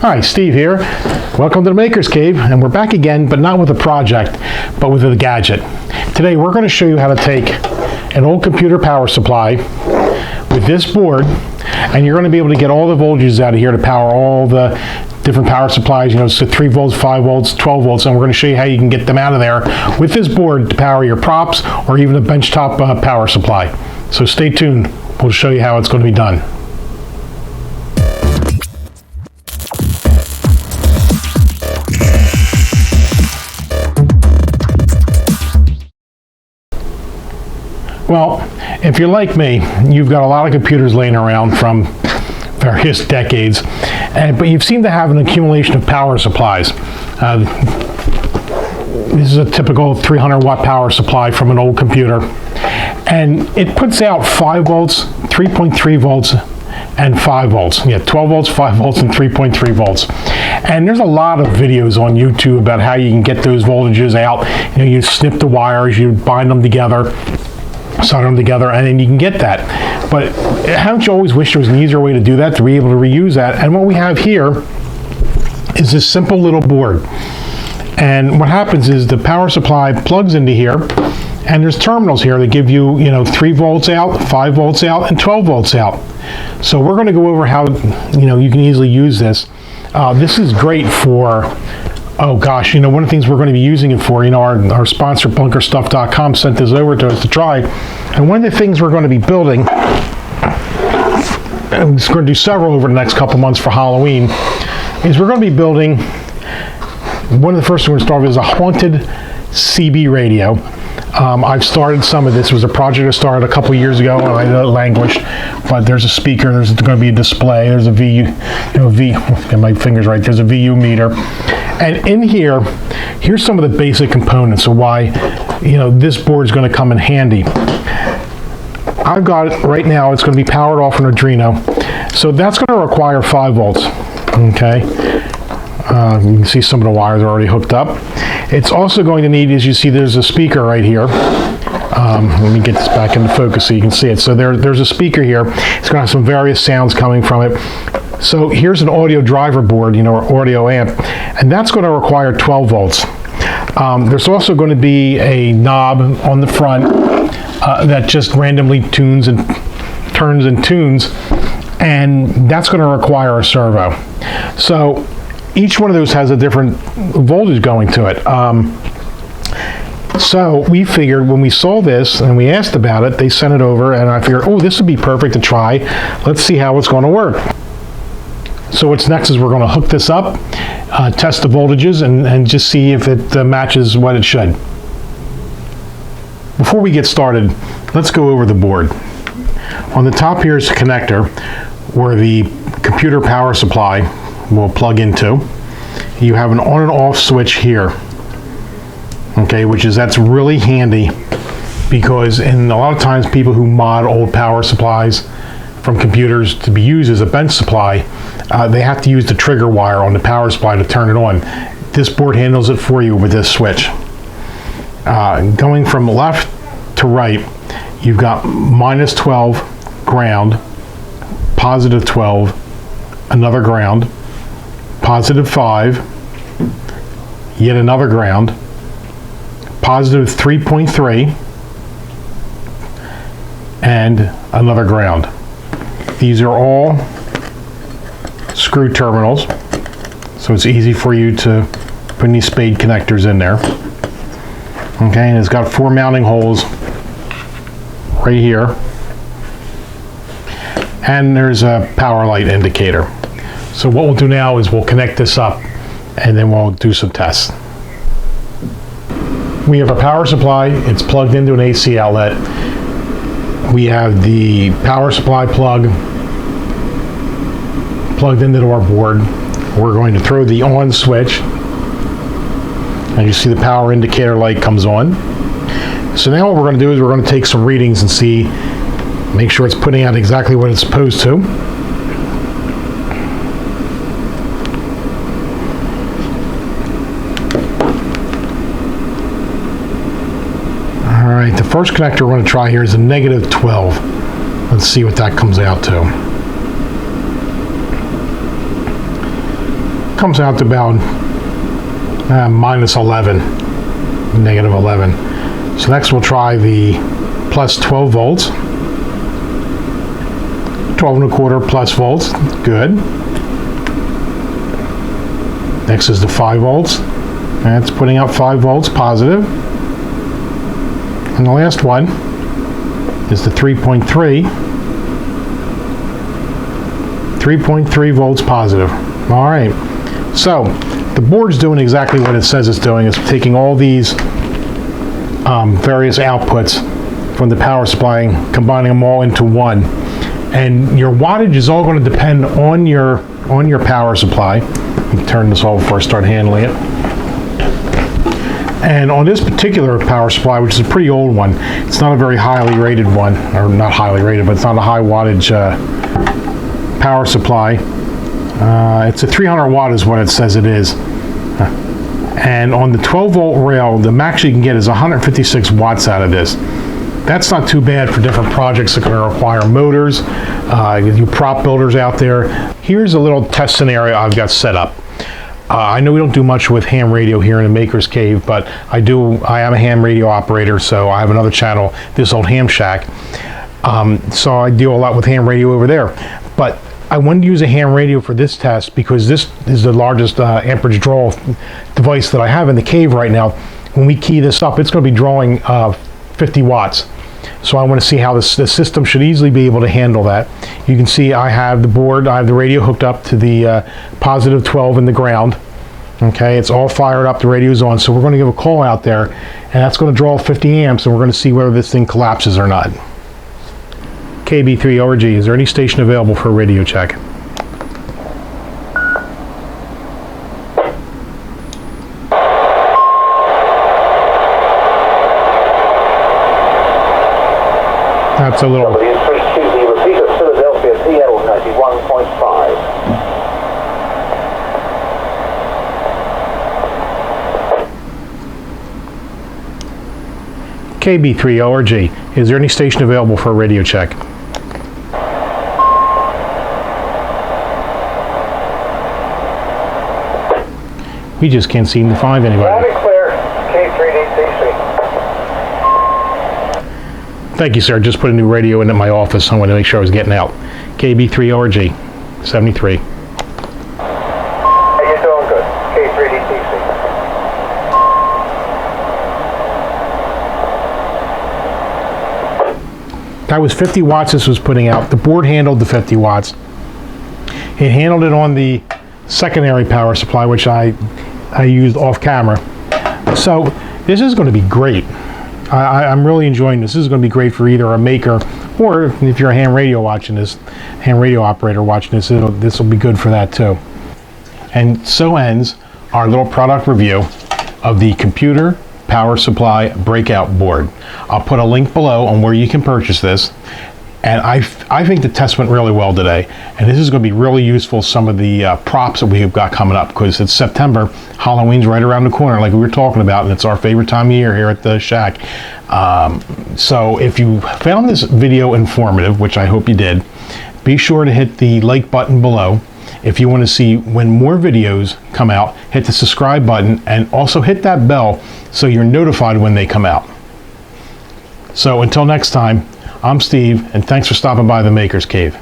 Hi, Steve here. Welcome to the Maker's Cave, and we're back again, but not with a project, but with a gadget. Today we're going to show you how to take an old computer power supply with this board, and you're going to be able to get all the voltages out of here to power all the different power supplies, so 3 volts, 5 volts, 12 volts, and we're going to show you how you can get them out of there with this board to power your props or even a benchtop power supply. So stay tuned. We'll show you how it's going to be done. Well, if you're like me, you've got a lot of computers laying around from various decades, but you seem to have an accumulation of power supplies. This is a typical 300 watt power supply from an old computer, and it puts out 5 volts, 3.3 volts, and 5 volts. Yeah, 12 volts, 5 volts, and 3.3 volts. And there's a lot of videos on YouTube about how you can get those voltages out. You snip the wires, you bind them together, solder them together, and then you can get that. But haven't you always wished there was an easier way to do that, to be able to reuse that? And what we have here is this simple little board. And what happens is the power supply plugs into here, and there's terminals here that give you, 3 volts out, 5 volts out, and 12 volts out. So we're going to go over how, you can easily use this. This is great for, oh gosh, one of the things we're going to be using it for, our sponsor bunkerstuff.com sent this over to us to try. And one of the things we're going to be building, and we're going to do several over the next couple months for Halloween, is we're going to be building, one of the first things we're going to start with is a haunted CB radio. I've started some of this. It was a project I started a couple years ago, and I let it languished. But there's a speaker, there's going to be a display, there's a get my fingers right, there's a VU meter. And in here, here's some of the basic components of why, this board is going to come in handy. I've got it right now, it's going to be powered off an Arduino. So that's going to require 5 volts, okay? You can see some of the wires are already hooked up. It's also going to need, as you see, there's a speaker right here. Let me get this back into focus so you can see it. So there's a speaker here. It's going to have some various sounds coming from it. So here's an audio driver board, or audio amp, and that's going to require 12 volts. There's also going to be a knob on the front that just randomly turns and tunes, and that's going to require a servo. So each one of those has a different voltage going to it. So we figured when we saw this and we asked about it, they sent it over, and I figured, oh, this would be perfect to try. Let's see how it's going to work. So what's next is we're going to hook this up, test the voltages, and just see if it matches what it should. Before we get started, let's go over the board. On the top here is a connector where the computer power supply will plug into. You have an on and off switch here, okay, that's really handy, because in a lot of times people who mod old power supplies from computers to be used as a bench supply, they have to use the trigger wire on the power supply to turn it on. This board handles it for you with this switch. Going from left to right, you've got minus 12 ground, positive 12, another ground, positive 5, yet another ground, positive 3.3, and another ground. These are all screw terminals, so it's easy for you to put any spade connectors in there. Okay, and it's got 4 mounting holes right here, and there's a power light indicator. So what we'll do now is we'll connect this up, and then we'll do some tests. We have a power supply. It's plugged into an AC outlet. We have the power supply plug plugged into our board. We're going to throw the on switch, and you see the power indicator light comes on. So now what we're going to do is we're going to take some readings and make sure it's putting out exactly what it's supposed to. All right, the first connector we're going to try here is a negative 12. Let's see what that comes out to. comes out to about minus 11, negative 11. So next we'll try the plus 12 volts. 12 1/4 plus volts, good. Next is the 5 volts. That's putting out 5 volts positive. And the last one is the 3.3. 3.3 volts positive. All right. So the board's doing exactly what it says it's doing. It's taking all these various outputs from the power supply and combining them all into one. And your wattage is all going to depend on your power supply. Let me turn this off before I start handling it. And on this particular power supply, which is a pretty old one, it's not a very highly rated one, or not highly rated, but it's not a high wattage power supply. It's a 300 watt is what it says it is. And on the 12 volt rail, the max you can get is 156 watts out of this. That's not too bad for different projects that are going to require motors. You prop builders out there. Here's a little test scenario I've got set up. I know we don't do much with ham radio here in the Maker's Cave, but I am a ham radio operator, so I have another channel, This Old Ham Shack. So I deal a lot with ham radio over there. But I wanted to use a ham radio for this test because this is the largest amperage draw device that I have in the cave right now. When we key this up, it's going to be drawing 50 watts. So I want to see how the system should easily be able to handle that. You can see I have the board, I have the radio hooked up to the positive 12 in the ground. Okay, it's all fired up, the radio's on, so we're going to give a call out there, and that's going to draw 50 amps, and we're going to see whether this thing collapses or not. KB3ORG, is there any station available for a radio check? That's a little... Repeat of Philadelphia PL 91.5. KB3ORG, is there any station available for a radio check? We just can't seem to find anybody. Loud and clear, K3DCC. Thank you, sir. Just put a new radio in at my office. I wanted to make sure I was getting out. KB3ORG, 73. How you doing? Good. K3DCC. That was 50 watts this was putting out. The board handled the 50 watts. It handled it on the secondary power supply, which I used off camera. So this is going to be great. I'm really enjoying this. This is going to be great for either a maker or if you're a ham radio operator watching this, this will be good for that too. And so ends our little product review of the Computer Power Supply Breakout Board. I'll put a link below on where you can purchase this. And I think the test went really well today. And this is going to be really useful, some of the props that we have got coming up, because it's September. Halloween's right around the corner, like we were talking about, and it's our favorite time of year here at the shack. So if you found this video informative, which I hope you did, be sure to hit the like button below. If you want to see when more videos come out, hit the subscribe button and also hit that bell so you're notified when they come out. So until next time, I'm Steve, and thanks for stopping by the Maker's Cave.